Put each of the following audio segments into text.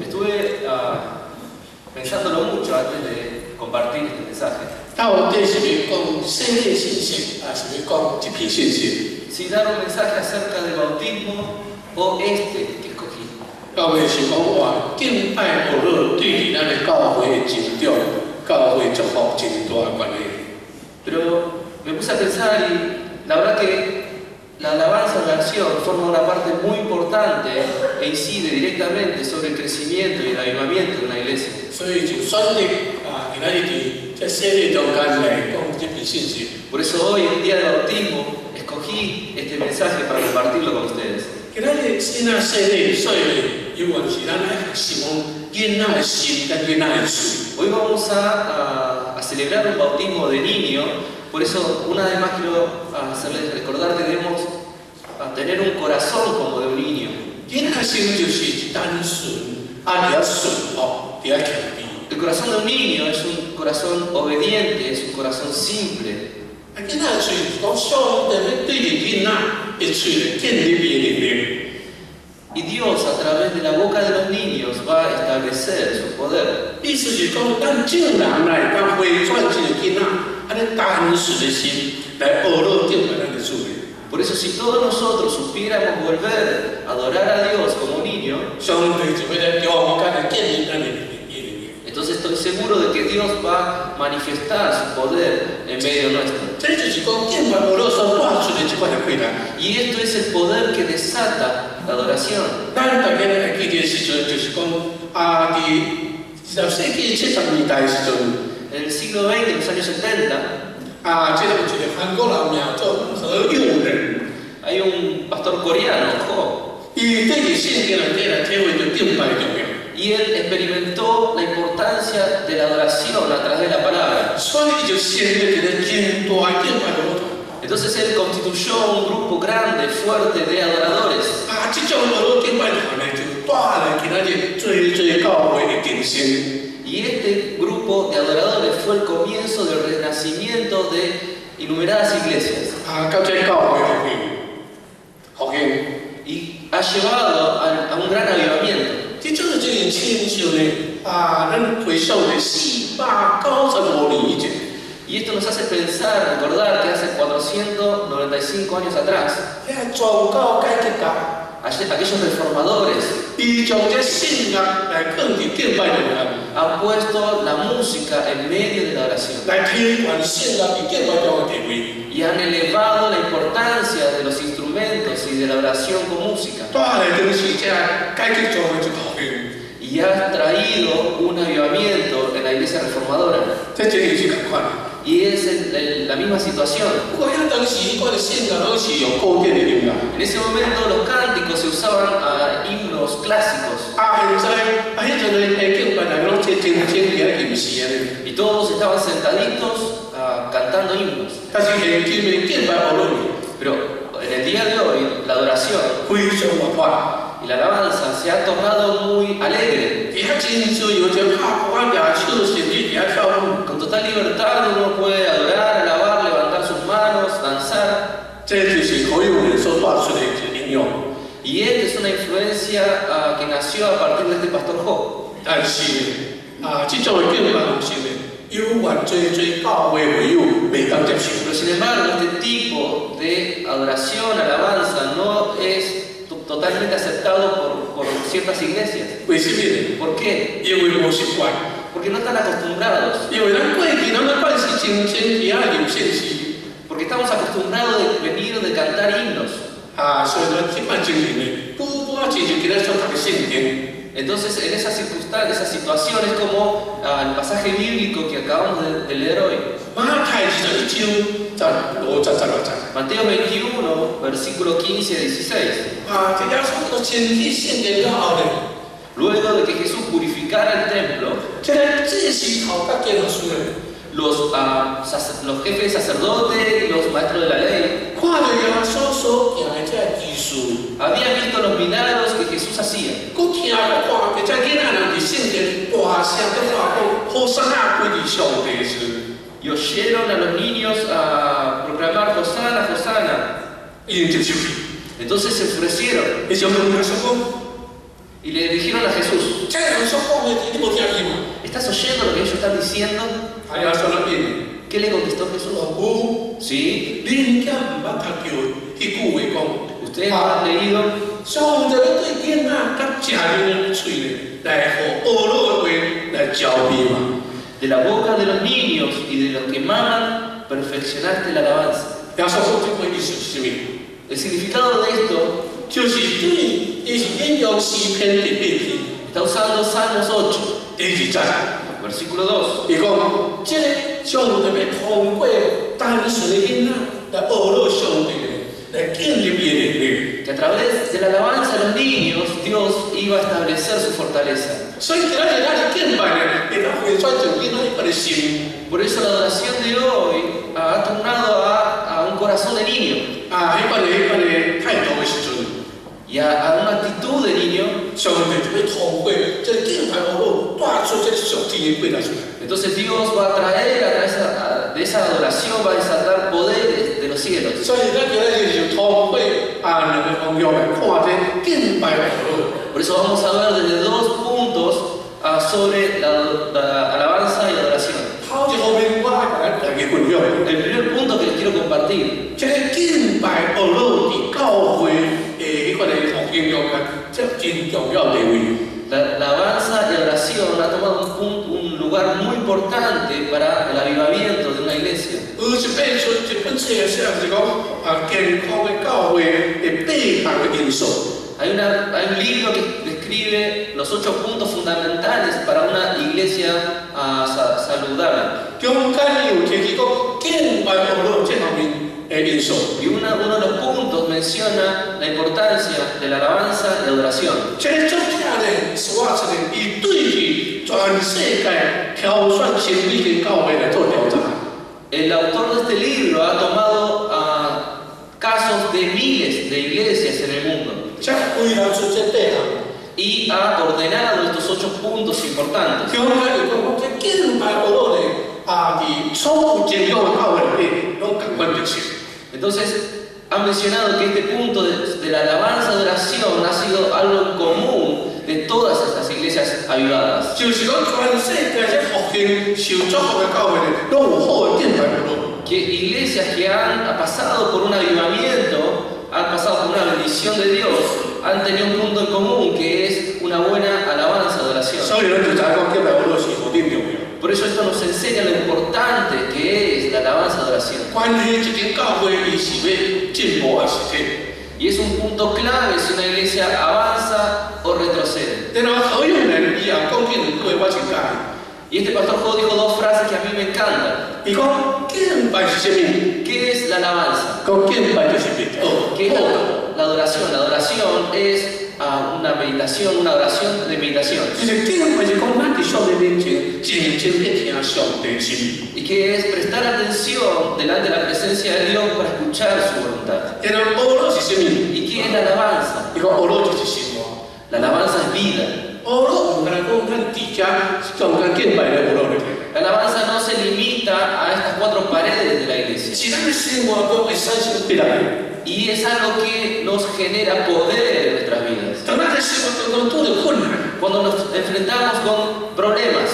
Estuve pensándolo mucho antes de compartir este mensaje. Si dar un mensaje acerca del bautismo o este que escogí. Pero me puse a pensar y la verdad que la alabanza o la oración forma una parte muy importante e incide directamente sobre el crecimiento y el avivamiento de una iglesia. Por eso hoy, en el día de bautismo, escogí este mensaje para compartirlo con ustedes. Hoy vamos a celebrar un bautismo de niño, por eso una vez más quiero hacerles recordar que debemos tener un corazón como de un niño. El corazón de un niño es un corazón obediente, es un corazón simple. Y Dios, a través de la boca de los niños, va a establecer su poder. Por eso, si todos nosotros supiéramos volver a adorar a Dios como un niño, entonces estoy seguro de que Dios va a manifestar su poder en medio nuestro. Y esto es el poder que desata la adoración. En el siglo XX, en los años 70, hay un pastor coreano, Ho, y él experimentó la importancia de la adoración a través de la palabra. Entonces él constituyó un grupo grande, fuerte de adoradores. Y este grupo de adoradores fue el comienzo del renacimiento de innumeradas iglesias. Y ha llevado a un gran avivamiento. Y esto nos hace pensar, recordar que hace 495 años atrás, aquellos reformadores han puesto la música en medio de la oración y han elevado la importancia de los instrumentos y de la oración con música. Y ha traído un avivamiento en la iglesia reformadora. Y es la misma situación. En ese momento los cánticos se usaban a himnos clásicos. Y todos estaban sentaditos cantando himnos. Pero en el día de hoy la adoración y la alabanza se ha tornado muy alegre. Con total libertad uno puede adorar, alabar, levantar sus manos, danzar. Y esta es una influencia que nació a partir de este pastor Ho. Pero sin embargo, este tipo de adoración, alabanza, no es totalmente aceptado por ciertas iglesias. ¿Por qué? Porque no están acostumbrados. Porque estamos acostumbrados de venir de cantar himnos. Entonces, en esas circunstancias, esas situaciones, como el pasaje bíblico que acabamos de leer hoy. Mateo 21, versículo 15 a 16. Luego de que Jesús purificara el templo, los jefes de sacerdotes y los maestros de la ley habían visto los milagros que Jesús hacía. Y oyeron a los niños a proclamar Hosana, Hosana. Entonces se ofrecieron y le dijeron a Jesús: ¿estás oyendo lo que ellos están diciendo? ¿Qué le contestó Jesús? Sí. Ustedes han leído de la boca de los niños y de los que maman, perfeccionaste la alabanza. El significado de esto está usando Salmos 8, versículo 2. Que a través de la alabanza de los niños, Dios iba a establecer su fortaleza. Por eso la adoración de hoy ha tornado a un corazón de niño y a una actitud de niño. Entonces Dios va a traer a través de esa adoración, va a desatar poderes de los cielos. Por eso vamos a ver desde dos puntos sobre la alabanza y la adoración. El primer punto que les quiero compartir la alabanza y la oración ha tomado un lugar muy importante para el avivamiento de una iglesia. Hay un libro que describe los 8 puntos fundamentales para una iglesia saludable. Y uno de los puntos menciona la importancia de la alabanza y la adoración. El autor de este libro ha tomado casos de miles de iglesias en el mundo y ha ordenado estos 8 puntos importantes. Entonces, ha mencionado que este punto de la alabanza y adoración ha sido algo común de todas estas iglesias avivadas. Que iglesias que han pasado por un avivamiento, han pasado por una bendición de Dios, han tenido un punto en común que es una buena alabanza y adoración. Por eso esto nos enseña lo importante que es la alabanza y adoración. Y es un punto clave si una iglesia avanza o retrocede. Y este pastor Jo dijo 2 frases que a mí me encantan. ¿Qué es la alabanza? ¿Qué es la adoración? La adoración es una meditación, una oración de meditación. Y que es prestar atención delante de la presencia de Dios para escuchar su voluntad. ¿Y qué es la alabanza? La alabanza es vida. La alabanza no se limita a estas 4 paredes de la iglesia. Y es algo que nos genera poder en nuestras vidas. Cuando nos enfrentamos con problemas,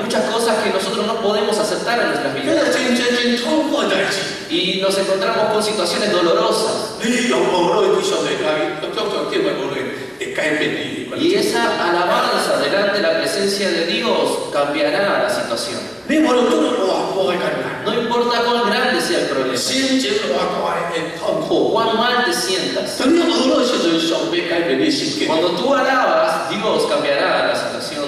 muchas cosas que nosotros no podemos aceptar en nuestras vidas, y nos encontramos con situaciones dolorosas, y esa alabanza delante de la presencia de Dios cambiará la situación. No importa cuán grande sea el problema, cuán mal te sientas, cuando tú alabas, Dios cambiará la situación.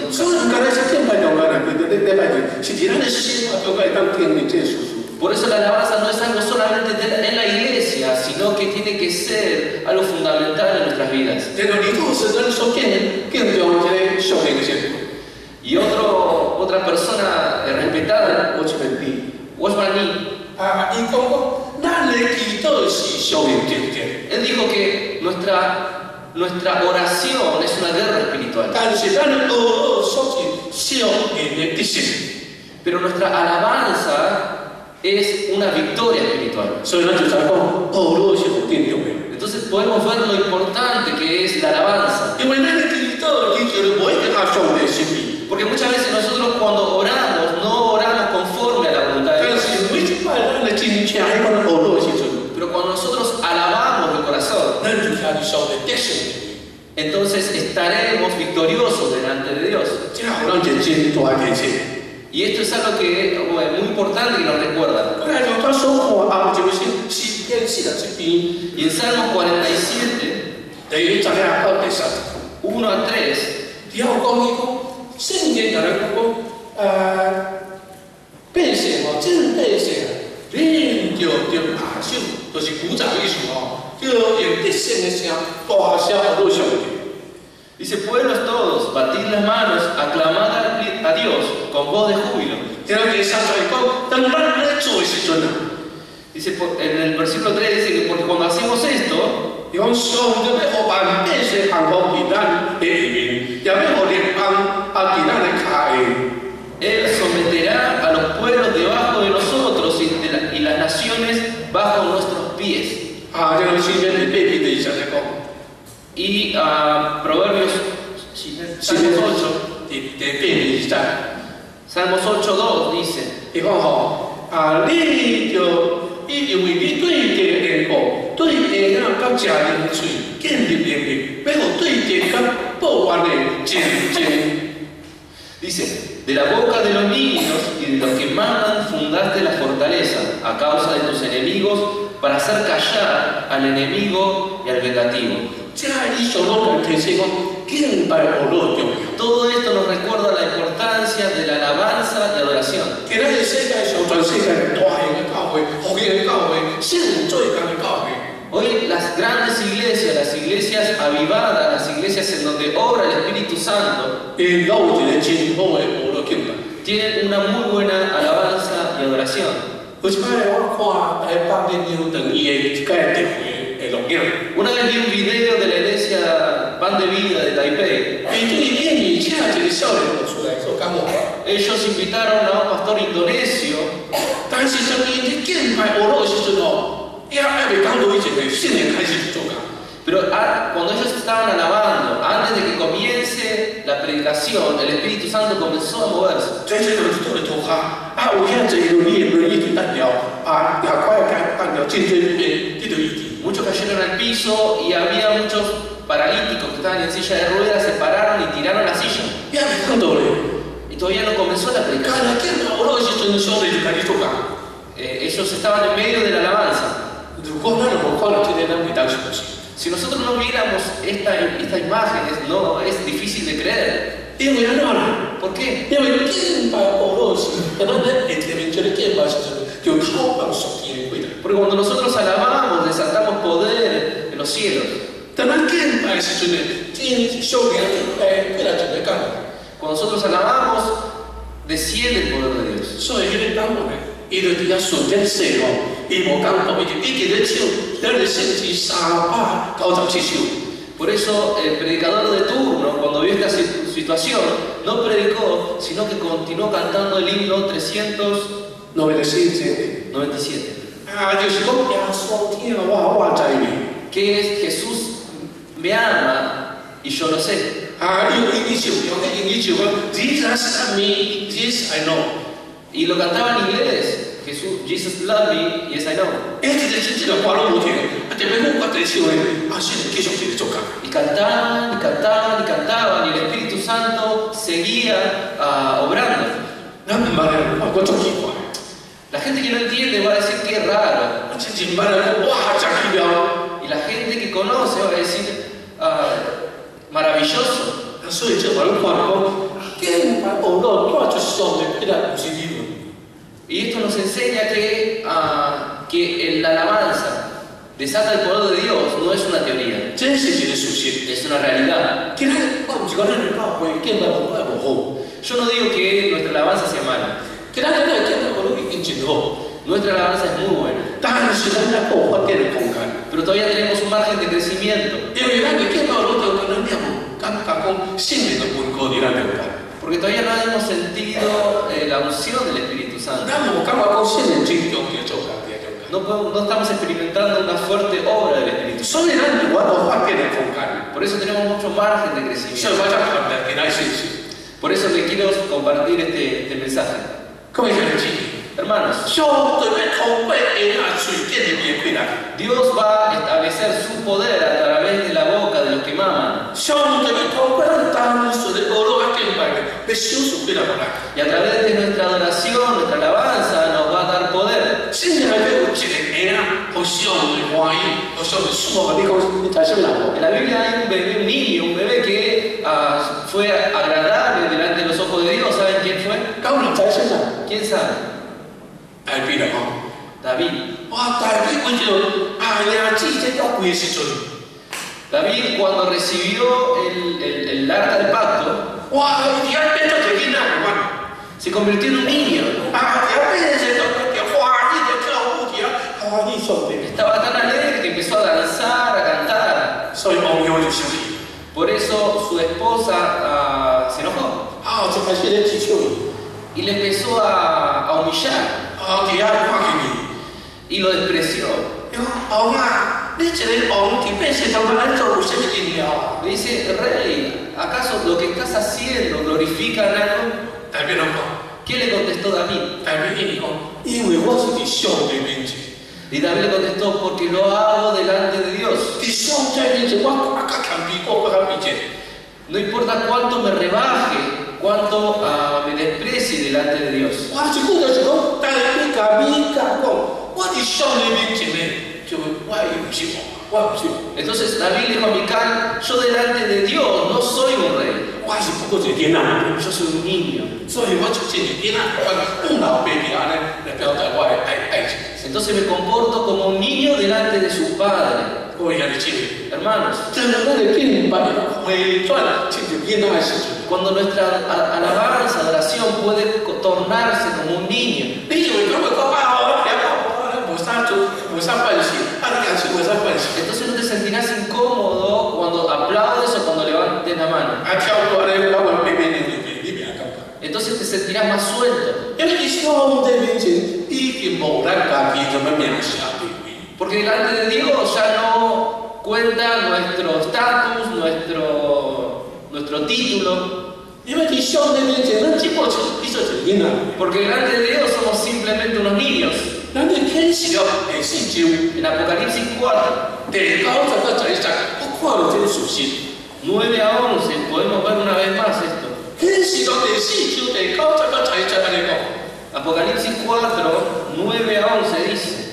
Por eso la alabanza no es algo solamente en la iglesia, sino que tiene que ser algo fundamental en nuestras vidas. Y otra persona respetada, Watchman Nee, él dijo que nuestra oración es una guerra espiritual. Pero nuestra alabanza es una victoria espiritual. Entonces podemos ver lo importante que es la alabanza. Porque muchas veces nosotros cuando oramos, no oramos conforme a la voluntad de Dios. Pero cuando nosotros alabamos de corazón, entonces estaremos victoriosos delante de Dios. Y esto es algo que es muy importante y nos recuerda. Y en Salmos 47, 1 a 3, dice: pueblos todos, batid las manos, aclamad a Dios con voz de júbilo. Dice en el versículo 3, dice que porque cuando hacemos esto, Él someterá a los pueblos debajo de nosotros y las naciones bajo nuestros pies. Y Proverbios Salmos 8:2 dice: dice, de la boca de los niños y de los que mandan fundaste la fortaleza a causa de tus enemigos, para hacer callar al enemigo y al vengativo. Todo esto nos recuerda la importancia de la alabanza y adoración. Hoy las grandes iglesias, las iglesias avivadas, las iglesias en donde obra el Espíritu Santo, tienen una muy buena alabanza y adoración. Una vez vi un video de la iglesia Pan de Vida de Taipei. Ellos invitaron a un pastor indonesio. Pero cuando ellos estaban alabando, antes de que comience la predicación, el Espíritu Santo comenzó a moverse. Muchos cayeron al piso y había muchos paralíticos que estaban en silla de ruedas, se pararon y tiraron la silla. Y todavía no comenzó la predicación. Ellos estaban en medio de la alabanza. Si nosotros no viéramos estas imágenes, no es difícil de creer. ¿Por qué? Porque cuando nosotros alabamos, desatamos poder en los cielos. Cuando nosotros alabamos, desciende el poder de Dios. Por eso el predicador de turno, cuando vio esta situación, no predicó, sino que continuó cantando el himno 397. Que es: Jesús me ama y yo lo sé. Y lo cantaba en inglés. Jesus loved me, yes I know. Y cantaban, y cantaban, y cantaban, y el Espíritu Santo seguía obrando. La gente que no entiende va a decir que es raro. Y la gente que conoce va a decir maravilloso. Y esto nos enseña que la alabanza desata el poder de Dios, no es una teoría, es una realidad. Yo no digo que nuestra alabanza sea mala. Nuestra alabanza es muy buena. Pero todavía tenemos un margen de crecimiento. Porque todavía no hemos sentido la unción del Espíritu Santo. No estamos experimentando una fuerte obra del Espíritu Santo. Por eso tenemos mucho margen de crecimiento. Por eso te quiero compartir este mensaje. Hermanos, Dios va a establecer su poder a través de la boca de los que maman. Y a través de nuestra adoración, nuestra alabanza, nos va a dar poder. En la Biblia hay un bebé, un niño, un bebé que fue agradable delante de los ojos de Dios. ¿Saben quién fue? ¿Quién sabe? David. David, cuando recibió el arca del pacto, se convirtió en un niño. Estaba tan alegre que empezó a danzar, a cantar. Por eso su esposa se enojó y le empezó a humillar y lo despreció. Le dice, rey, ¿acaso lo que estás haciendo glorifica a algo? ¿Qué le contestó David? Y David le contestó, porque lo hago delante de Dios. No importa cuánto me rebaje, cuánto me desprecie delante de Dios. Entonces David dijo a Mical, yo delante de Dios no soy un rey. Yo soy un niño. Entonces me comporto como un niño delante de su padre. Hermanos, cuando nuestra alabanza, adoración puede tornarse como un niño. Entonces no te sentirás incómodo cuando aplaudes o cuando levantes la mano. Entonces te sentirás más suelto. Porque delante de Dios ya no cuenta nuestro estatus, nuestro título. Porque delante de Dios somos simplemente unos niños. En Apocalipsis 4, 9 a 11, podemos ver una vez más esto. Apocalipsis 4, 9 a 11 dice: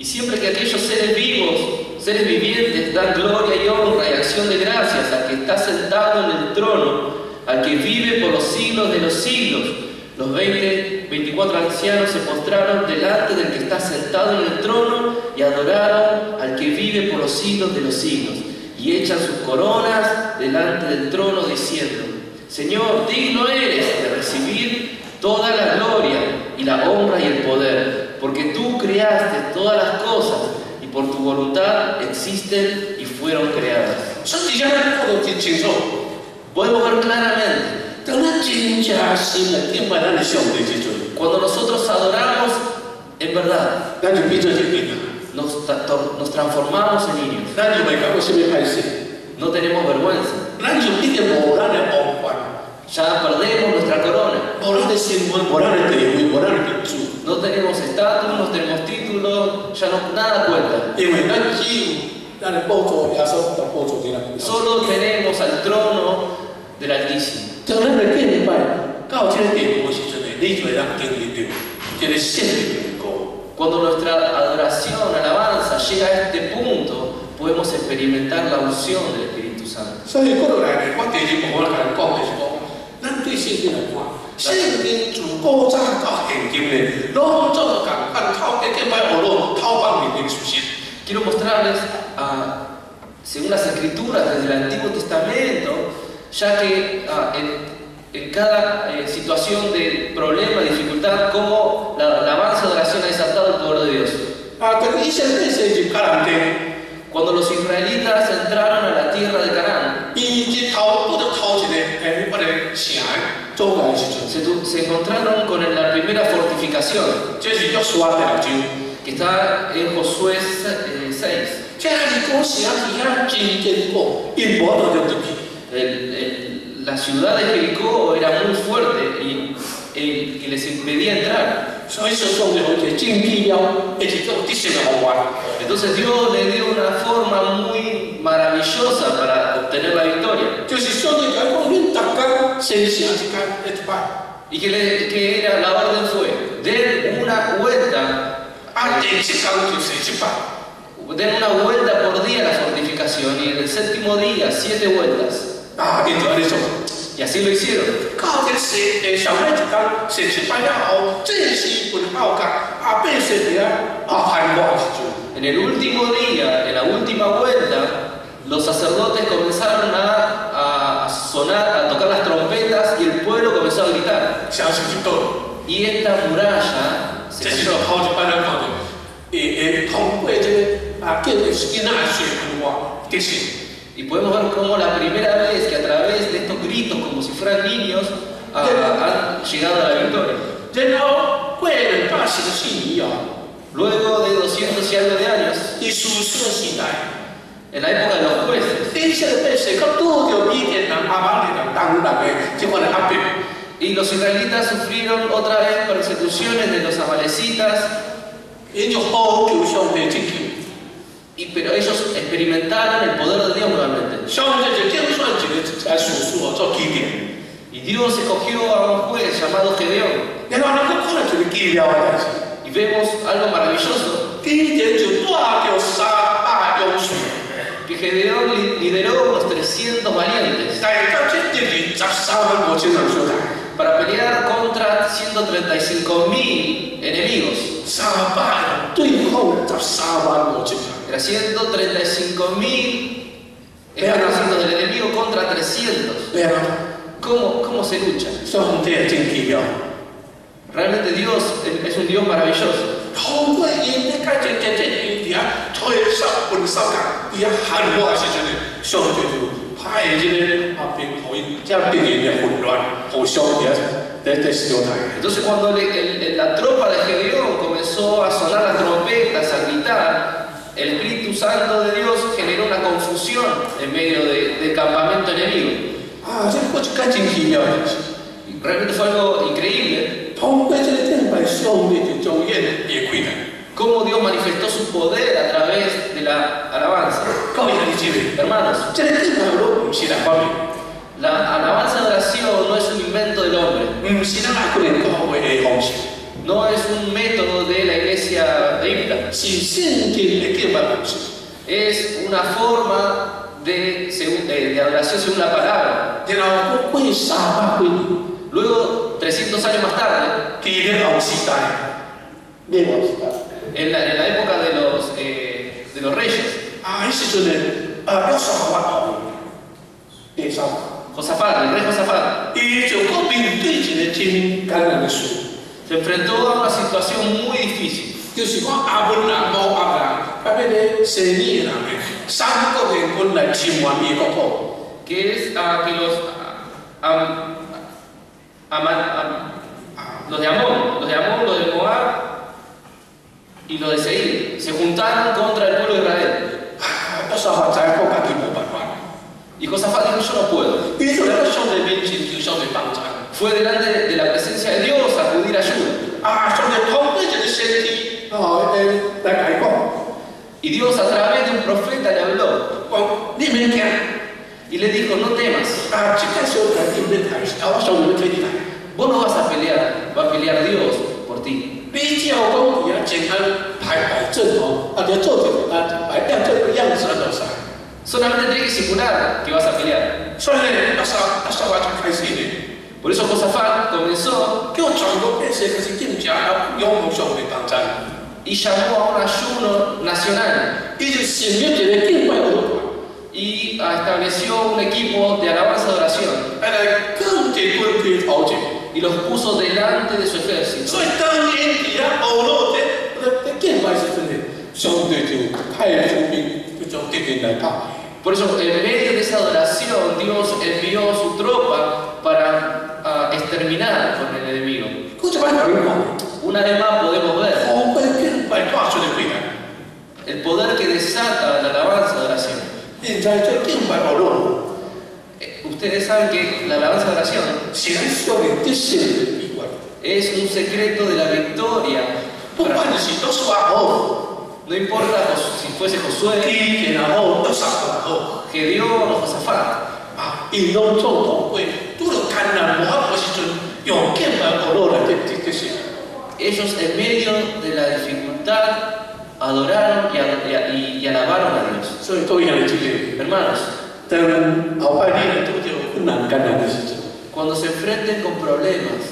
Y siempre que aquellos seres vivos, seres vivientes, dan gloria y honra y acción de gracias al que está sentado en el trono, al que vive por los siglos de los siglos, los 24 ancianos se postraron delante del que está sentado en el trono y adoraron al que vive por los siglos de los siglos, y echan sus coronas delante del trono diciendo: Señor, digno eres de recibir toda la gloria y la honra y el poder, porque tú creaste todas las cosas y por tu voluntad existen y fueron creadas. Podemos ver claramente, cuando nosotros adoramos en verdad, nos transformamos en niños. No tenemos vergüenza. Ya perdemos nuestra corona. No tenemos estatus, no tenemos título, ya nada cuenta. Solo tenemos al trono del Altísimo. Cuando nuestra adoración, alabanza llega a este punto, podemos experimentar la unción del Espíritu Santo. Quiero mostrarles, según las escrituras desde el Antiguo Testamento, ya que en cada situación de problema, dificultad, cómo la alabanza de oración ha desatado el poder de Dios. Cuando los israelitas entraron a la tierra de Canaán, se encontraron con la primera fortificación, que está en Josué 6. La ciudad de Jericó era muy fuerte y les impedía entrar. Entonces Dios le dio una forma muy maravillosa para obtener la victoria. Y que era la orden fue: den una vuelta. Den una vuelta por día a la fortificación, y en el séptimo día 7 vueltas. Y así lo hicieron. En el último día, en la última vuelta, los sacerdotes comenzaron a sonar, a tocar las trompetas, y el pueblo comenzó a gritar. Y esta muralla se cayó. Y podemos ver cómo la primera vez que a través de estos gritos, como si fueran niños, han llegado a la victoria. Luego de 200 y algo de años, en la época de los jueces, y los israelitas sufrieron otra vez persecuciones de los amalecitas, pero ellos experimentaron el poder de Dios nuevamente. Y Dios escogió a un juez llamado Gedeón. Y vemos algo maravilloso: que Gedeón lideró unos 300 valientes para pelear contra 135.000 enemigos. Era 135.000 ejércitos del enemigo contra 300. ¿Cómo se lucha? Realmente Dios es un Dios maravilloso. Entonces cuando la tropa de Gedeón comenzó a sonar las trompetas, a gritar, el Espíritu Santo de Dios generó una confusión en medio del campamento enemigo. Realmente fue algo increíble. Cómo Dios manifestó su poder a través de la alabanza. Hermanos, la alabanza de oración no es un invento del hombre. No es un método de la iglesia bíblica. Es una forma de adoración según la palabra. Luego, 300 años más tarde, en la época de los reyes, Josafat, el rey Josafat, se enfrentó a una situación muy difícil. Que es que los de Amón, los de Moab y los de Seir se juntaron contra el pueblo de Israel. Y Josafat dijo: yo no puedo. Fue delante de la presencia de Dios a pedir ayuda. Y Dios a través de un profeta le habló y le dijo: no temas. Vos no vas a pelear, va a pelear Dios por ti. Solamente tenés que simular que vas a pelear. Por eso Josafat comenzó y llamó a un ayuno nacional. Y estableció un equipo de alabanza y oración. Y los puso delante de su ejército. Por eso, en medio de esa adoración, Dios envió su tropa para exterminar con el enemigo. Una vez más podemos ver el poder que desata la alabanza y oración. Ustedes saben que la alabanza y oración es un secreto de la victoria. No importa si fuese Josué, Gedeón o Josafat. Ellos en medio de la dificultad adoraron y alabaron a Dios. Hermanos, cuando se enfrenten con problemas,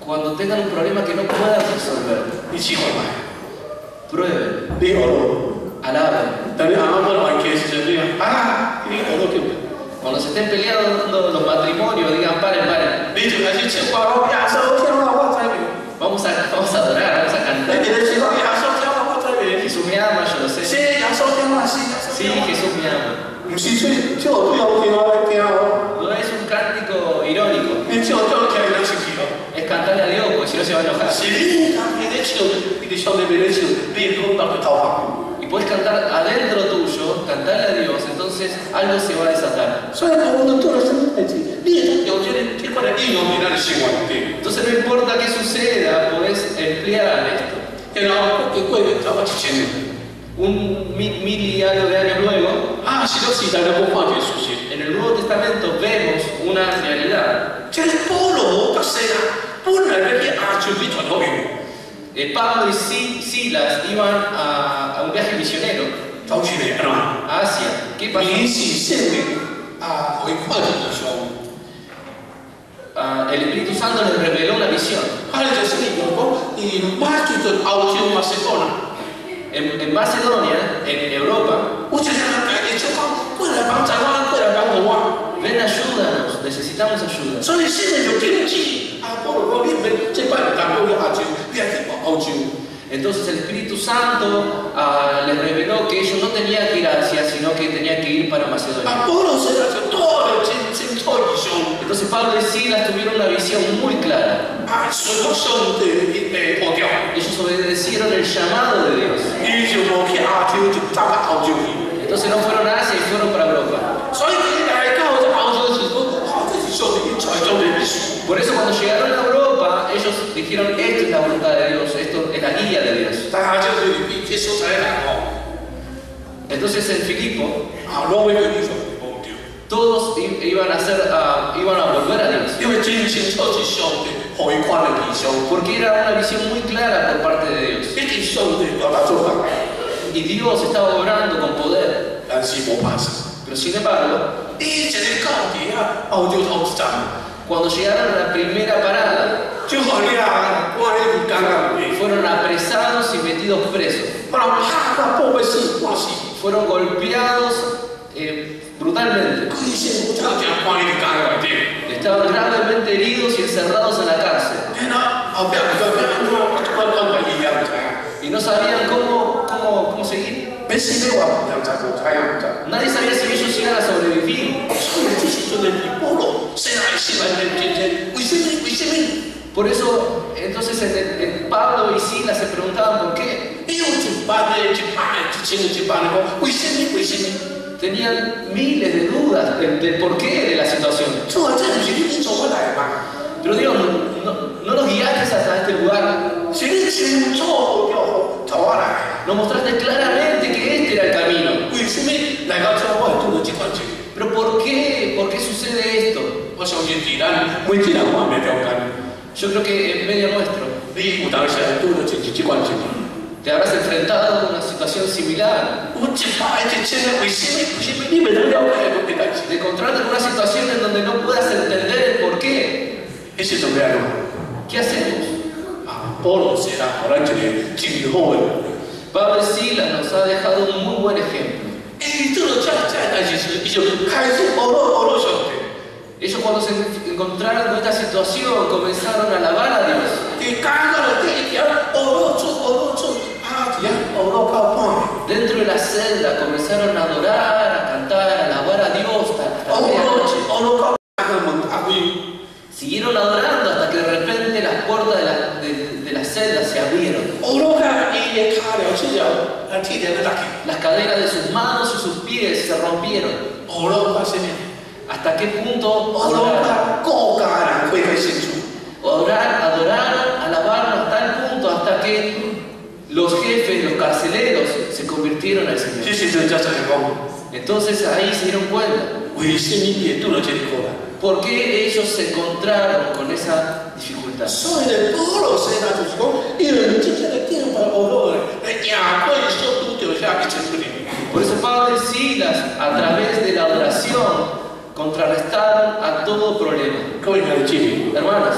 cuando tengan un problema que no puedan resolver, prueben, alaben. Cuando se estén peleando los matrimonios, digan paren. Vamos a adorar, vamos a cantar. Jesús me ama, yo lo sé. Sí, Jesús me ama. No es un cántico irónico. Es cantarle a Dios, porque si no se va a enojar. Y puedes cantar adentro tuyo, cantarle a Dios, entonces algo se va a desatar. Entonces no importa qué suceda, podés emplear esto. Un mil y algo de años luego, en el Nuevo Testamento vemos una realidad. Pablo y Silas iban a un viaje misionero a Asia. ¿Qué pasó? El Espíritu Santo les reveló una visión. En Macedonia, en Europa, ven, ayúdanos, necesitamos ayuda. Entonces el Espíritu Santo les reveló que ellos no tenían que ir a Asia, sino que tenían que ir para Macedonia. Entonces Pablo y Silas tuvieron una visión muy clara. Ellos obedecieron el llamado de Dios. Entonces no fueron a Asia y fueron para Europa. Por eso cuando llegaron a Europa, ellos dijeron, esto es la voluntad de Dios, esto es la guía de Dios. Entonces en Filipo, todos iban a volver a Dios. Porque era una visión muy clara por parte de Dios. Y Dios estaba obrando con poder. Pero sin embargo, cuando llegaron a la primera parada, fueron apresados y metidos presos. Fueron golpeados brutalmente. Estaban gravemente heridos y encerrados en la cárcel. Y no sabían cómo seguir. Nadie sabía si ellos iban a sobrevivir. Por eso, entonces, Pablo y Silas se preguntaban por qué. Tenían miles de dudas del porqué de la situación. Pero Dios, no nos guiaste hasta este lugar. Nos mostraste claramente que este era el camino. Pero ¿por qué sucede esto? Yo creo que en medio nuestro te habrás enfrentado a una situación similar. De encontrarte en una situación en donde no puedas entender el porqué. ¿Qué hacemos? Pablo y Silas nos ha dejado un muy buen ejemplo. Ellos cuando se encontraron con esta situación comenzaron a alabar a Dios. Dentro de la celda comenzaron a adorar, a cantar, a alabar a Dios hasta medianoche. Siguieron adorando hasta que de repente las puertas de la celda se abrieron. Las cadenas de sus manos y sus pies se rompieron. ¿Hasta qué punto adoraron, alabaron hasta el punto hasta que los jefes, los carceleros se convirtieron al Señor? Entonces ahí se dieron cuenta. ¿Por qué ellos se encontraron con esa dificultad? Por eso Pablo y Silas, a través de la adoración, contrarrestaron a todo problema. Hermanos,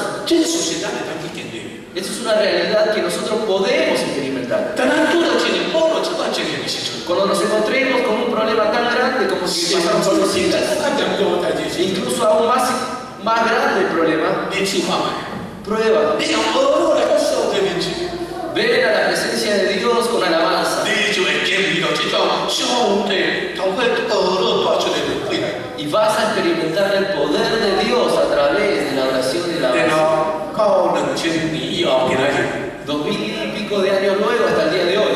esa es una realidad que nosotros podemos experimentar. Cuando nos encontremos con un problema tan grande como si pasamos por los Silas, incluso aún más grande el problema, prueba. Ven a la presencia de Dios con alabanza. Y vas a experimentar el poder de Dios a través de la oración y la alabanza. 2000 y pico de años luego hasta el día de hoy.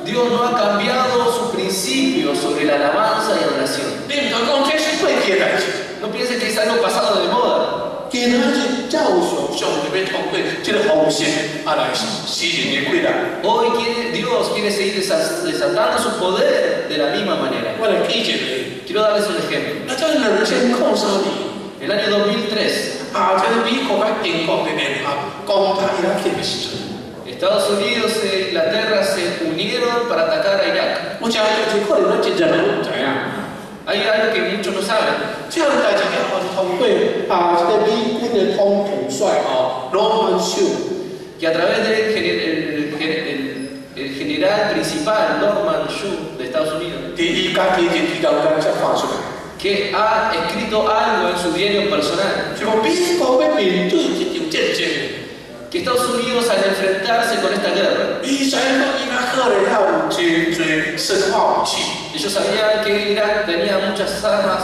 Dios no ha cambiado sus principios sobre la alabanza y adoración. No piensen que es algo pasado de moda. Hoy Dios quiere seguir desatando su poder de la misma manera. Quiero darles un ejemplo. El año 2003, Estados Unidos e Inglaterra se unieron para atacar a Irak. Hay algo que muchos no saben. Que a través del general principal Norman Shue de Estados Unidos, que ha escrito algo en su diario personal, que Estados Unidos al enfrentarse con esta guerra, ellos sabían que Irak tenía muchas armas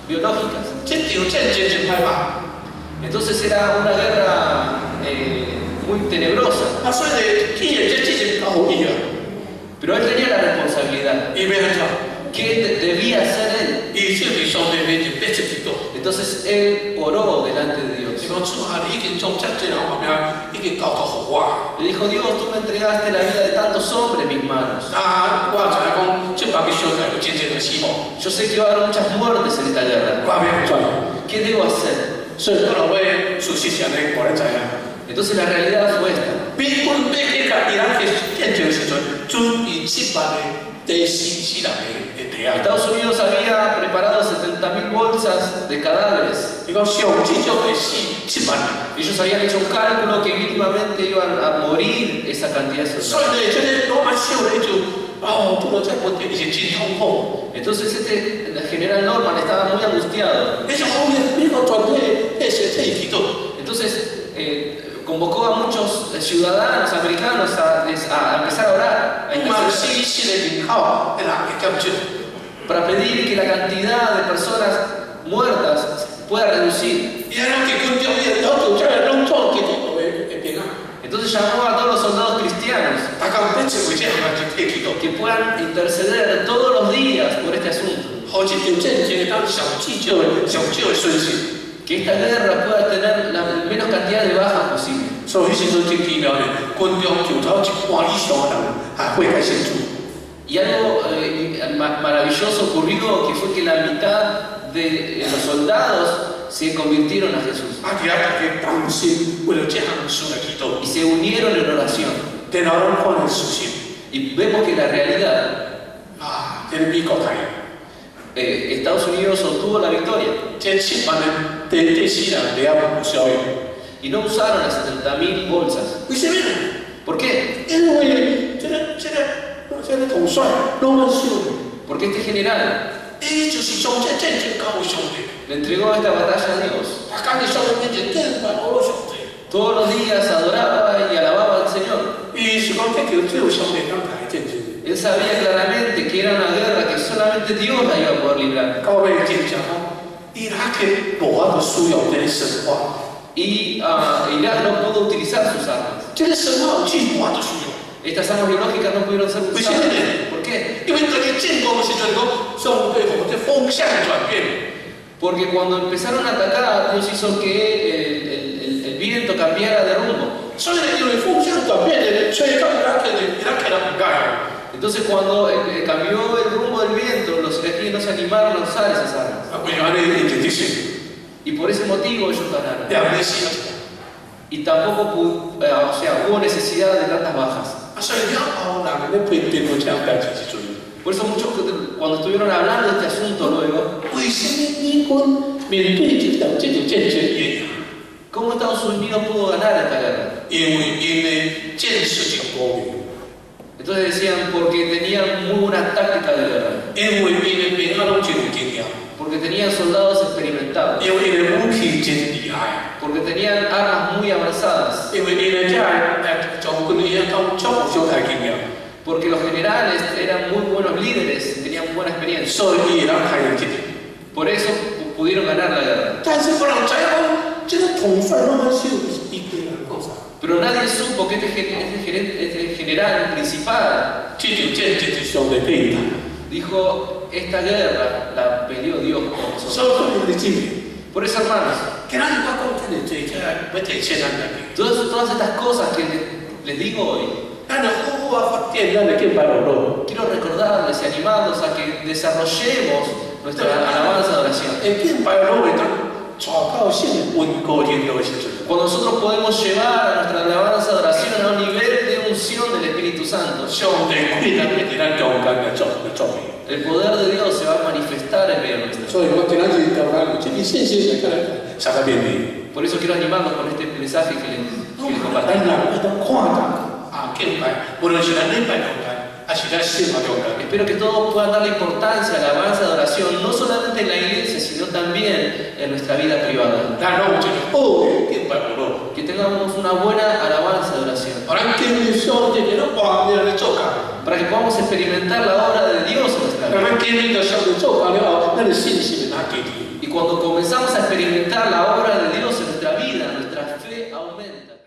biológicas. Entonces era una guerra muy tenebrosa. Pero él tenía la responsabilidad. ¿Qué debía hacer él? Entonces él oró delante de Dios. Le dijo: Dios, tú me entregaste la vida de tantos hombres en mis manos. Yo sé que va a haber muchas muertes en esta guerra. ¿Qué debo hacer? Entonces la realidad fue esta. Estados Unidos había preparado 70.000 bolsas de cadáveres. Ellos habían hecho un cálculo que mínimamente iban a morir esa cantidad de soldados. Entonces el general Norman estaba muy angustiado. Entonces convocó a muchos ciudadanos americanos a empezar a orar, para pedir que la cantidad de personas muertas pueda reducir. Entonces llamó a todos los soldados cristianos que puedan interceder todos los días por este asunto. Que esta guerra pueda tener la menos cantidad de bajas posible. Y algo maravilloso ocurrió, que fue que la mitad de los soldados se convirtieron a Jesús y se unieron en oración. Y vemos que la realidad Estados Unidos obtuvo la victoria. Y no usaron las 70.000 bolsas. ¿Por qué? Porque este general le entregó esta batalla a Dios. Todos los días adoraba y alababa al Señor. Él sabía claramente que era una guerra que solamente Dios la iba a poder librar. Y Irak no pudo utilizar sus armas. Estas armas biológicas no pudieron ser usadas. ¿Por qué? Porque cuando empezaron a atacar, Dios hizo que el viento cambiara de rumbo. Entonces cuando cambió el rumbo del viento, los iraquíes no se animaron a usar esas armas. Y por ese motivo ellos ganaron. Y tampoco hubo necesidad de tantas bajas. Por eso muchos cuando estuvieron hablando de este asunto luego, ¿cómo Estados Unidos pudo ganar esta guerra? Entonces decían, porque tenían muy buena táctica de guerra. Porque tenían soldados experimentados. Porque tenían armas muy avanzadas. Porque los generales eran muy buenos líderes, tenían buena experiencia. Por eso pudieron ganar la guerra. Pero nadie supo que este general principal dijo, esta guerra la peleó Dios por nosotros. Por eso, hermanos, todas estas cosas que les digo hoy, quiero recordarles y animarlos a que desarrollemos nuestra alabanza de oración. Cuando nosotros podemos llevar a nuestra alabanza de oración a un nivel de unción del Espíritu Santo, el poder de Dios se va a manifestar en medio de nuestra vida. Por eso quiero animarlos con este mensaje que les compartimos. Espero que todos puedan darle importancia a la alabanza de oración, no solamente en la iglesia, sino también en nuestra vida privada. Que tengamos una buena alabanza de oración. Para que podamos experimentar la obra de Dios en nuestra vida. Y cuando comenzamos a experimentar la obra de Dios en nuestra vida, nuestra fe aumenta.